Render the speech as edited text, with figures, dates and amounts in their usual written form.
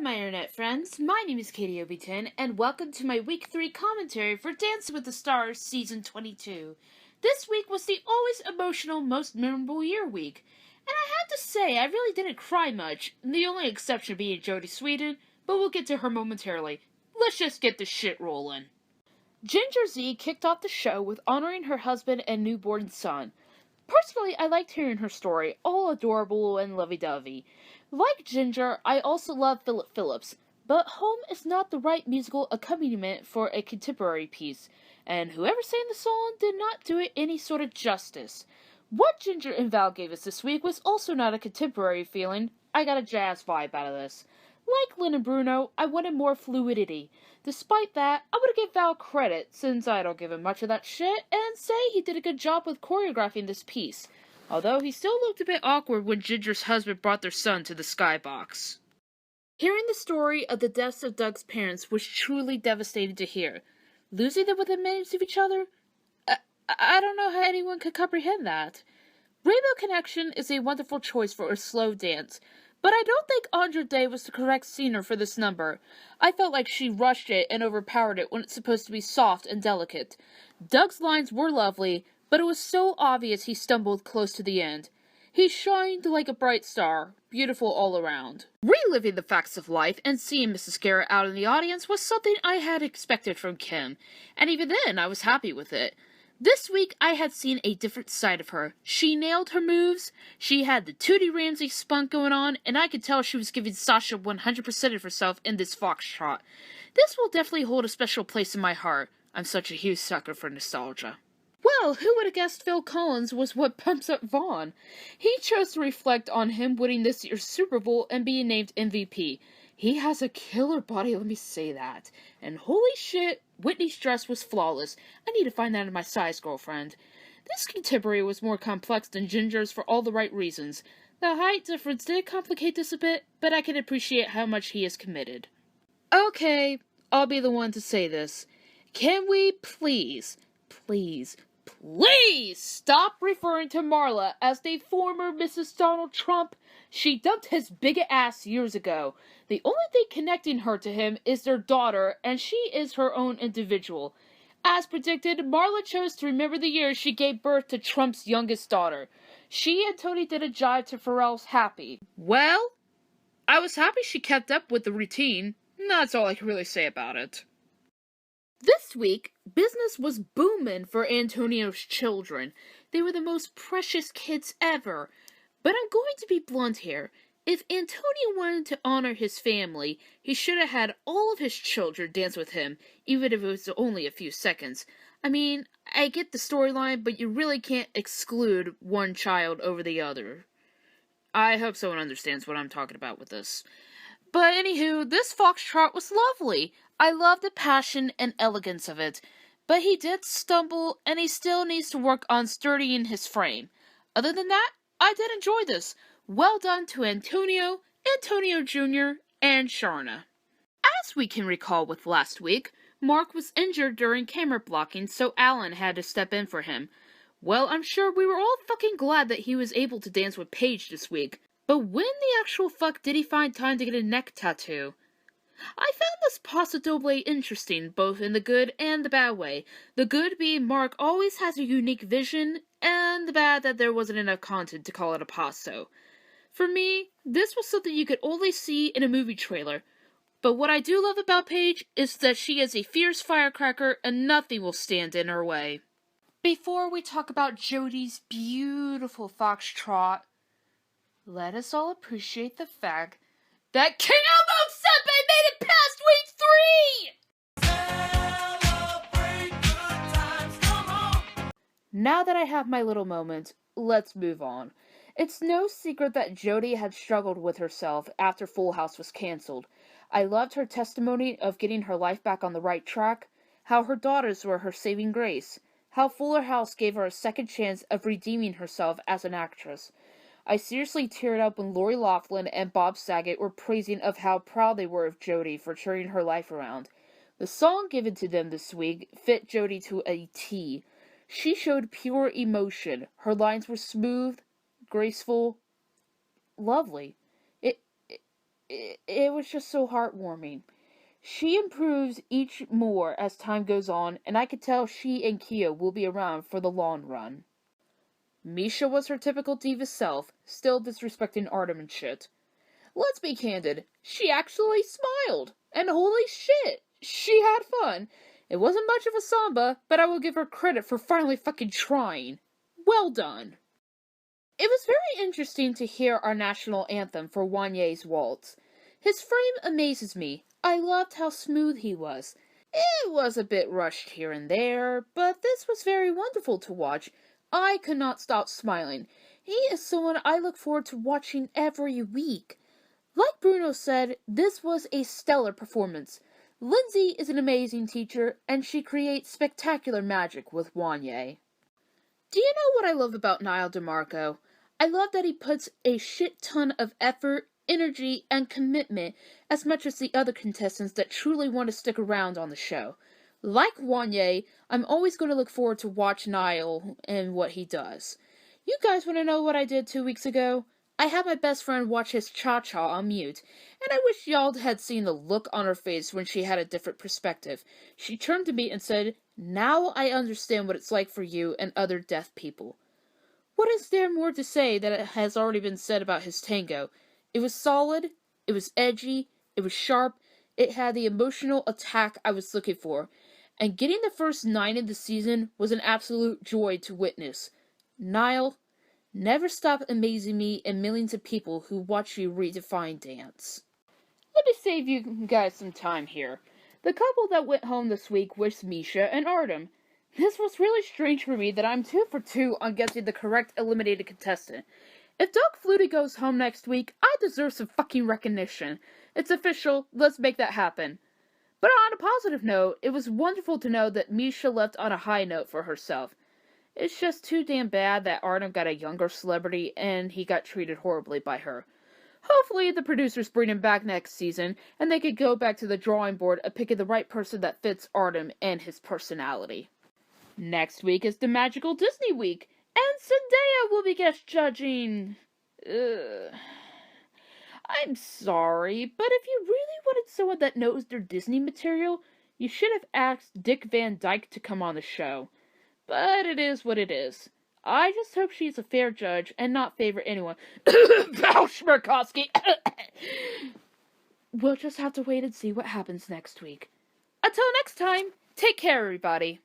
my internet friends, my name is Katie Obiton, and welcome to my Week 3 commentary for Dancing with the Stars Season 22. This week was the always emotional, most memorable year week, and I have to say, I really didn't cry much, the only exception being Jodie Sweetin, but we'll get to her momentarily. Let's just get the shit rolling. Ginger Z kicked off the show with honoring her husband and newborn son. Personally, I liked hearing her story, all adorable and lovey-dovey. Like Ginger, I also love Philip Phillips, but Home is not the right musical accompaniment for a contemporary piece, and whoever sang the song did not do it any sort of justice. What Ginger and Val gave us this week was also not a contemporary feeling. I got a jazz vibe out of this. Like Lynn and Bruno, I wanted more fluidity. Despite that, I would give Val credit, since I don't give him much of that shit, and say he did a good job with choreographing this piece. Although he still looked a bit awkward when Ginger's husband brought their son to the skybox. Hearing the story of the deaths of Doug's parents was truly devastating to hear. Losing them within minutes of each other? I don't know how anyone could comprehend that. Rainbow Connection is a wonderful choice for a slow dance, but I don't think Andra Day was the correct singer for this number. I felt like she rushed it and overpowered it when it's supposed to be soft and delicate. Doug's lines were lovely, but it was so obvious he stumbled close to the end. He shined like a bright star, beautiful all around. Reliving the facts of life and seeing Mrs. Garrett out in the audience was something I had expected from Kim, and even then I was happy with it. This week, I had seen a different side of her. She nailed her moves, she had the Tootie Ramsey spunk going on, and I could tell she was giving Sasha 100% of herself in this foxtrot. This will definitely hold a special place in my heart. I'm such a huge sucker for nostalgia. Well, who would have guessed Phil Collins was what pumps up Vaughn? He chose to reflect on him winning this year's Super Bowl and being named MVP. He has a killer body, let me say that. And holy shit, Whitney's dress was flawless. I need to find that in my size, girlfriend. This contemporary was more complex than Ginger's for all the right reasons. The height difference did complicate this a bit, but I can appreciate how much he is committed. Okay, I'll be the one to say this. Can we please stop referring to Marla as the former Mrs. Donald Trump? She dumped his bigot ass years ago. The only thing connecting her to him is their daughter, and she is her own individual. As predicted, Marla chose to remember the year she gave birth to Trump's youngest daughter. She and Tony did a jive to Pharrell's Happy. Well, I was happy she kept up with the routine. That's all I can really say about it. This week, business was booming for Antonio's children. They were the most precious kids ever. But I'm going to be blunt here. If Antonio wanted to honor his family, he should have had all of his children dance with him, even if it was only a few seconds. I mean, I get the storyline, but you really can't exclude one child over the other. I hope someone understands what I'm talking about with this. But anywho, this foxtrot was lovely. I love the passion and elegance of it. But he did stumble, and he still needs to work on sturdying his frame. Other than that, I did enjoy this. Well done to Antonio, Antonio Jr., and Sharna. As we can recall with last week, Mark was injured during camera blocking, so Alan had to step in for him. Well, I'm sure we were all fucking glad that he was able to dance with Paige this week. But when the actual fuck did he find time to get a neck tattoo? I found this paso doble interesting, both in the good and the bad way. The good being Mark always has a unique vision, and the bad that there wasn't enough content to call it a paso. For me, this was something you could only see in a movie trailer. But what I do love about Paige is that she is a fierce firecracker and nothing will stand in her way. Before we talk about Jodie's beautiful foxtrot, let us all appreciate the fact that King Elmo Senpai made it past week 3! Celebrate good times, come on! Now that I have my little moment, let's move on. It's no secret that Jodie had struggled with herself after Full House was cancelled. I loved her testimony of getting her life back on the right track, how her daughters were her saving grace, how Fuller House gave her a second chance of redeeming herself as an actress. I seriously teared up when Lori Loughlin and Bob Saget were praising of how proud they were of Jodie for turning her life around. The song given to them this week fit Jodie to a T. She showed pure emotion. Her lines were smooth, graceful, lovely. it was just so heartwarming. She improves each more as time goes on, and I could tell she and Kia will be around for the long run. Misha was her typical diva self, still disrespecting Artem and shit. Let's be candid, she actually smiled, and holy shit, she had fun. It wasn't much of a samba, but I will give her credit for finally fucking trying. Well done. It was very interesting to hear our national anthem for Wanye's waltz. His frame amazes me. I loved how smooth he was. It was a bit rushed here and there, but this was very wonderful to watch. I could not stop smiling. He is someone I look forward to watching every week. Like Bruno said, this was a stellar performance. Lindsay is an amazing teacher, and she creates spectacular magic with Wanye. Do you know what I love about Niall DeMarco? I love that he puts a shit ton of effort, energy, and commitment as much as the other contestants that truly want to stick around on the show. Like Wanye, I'm always going to look forward to watch Niall and what he does. You guys want to know what I did 2 weeks ago? I had my best friend watch his cha-cha on mute, and I wish y'all had seen the look on her face when she had a different perspective. She turned to me and said, "Now I understand what it's like for you and other deaf people." What is there more to say that has already been said about his tango? It was solid, it was edgy, it was sharp, it had the emotional attack I was looking for, and getting the first 9 in the season was an absolute joy to witness. Niall, never stop amazing me and millions of people who watch you redefine dance. Let me save you guys some time here. The couple that went home this week was Misha and Artem. This was really strange for me that I'm 2 for 2 on guessing the correct eliminated contestant. If Doug Flutie goes home next week, I deserve some fucking recognition. It's official, let's make that happen. But on a positive note, it was wonderful to know that Misha left on a high note for herself. It's just too damn bad that Artem got a younger celebrity and he got treated horribly by her. Hopefully the producers bring him back next season and they could go back to the drawing board of picking the right person that fits Artem and his personality. Next week is the Magical Disney Week, and Zendaya will be guest judging. I'm sorry, but if you really wanted someone that knows their Disney material, you should have asked Dick Van Dyke to come on the show. But it is what it is. I just hope she's a fair judge and not favor anyone. Val Schmerkowski! We'll just have to wait and see what happens next week. Until next time, take care, everybody.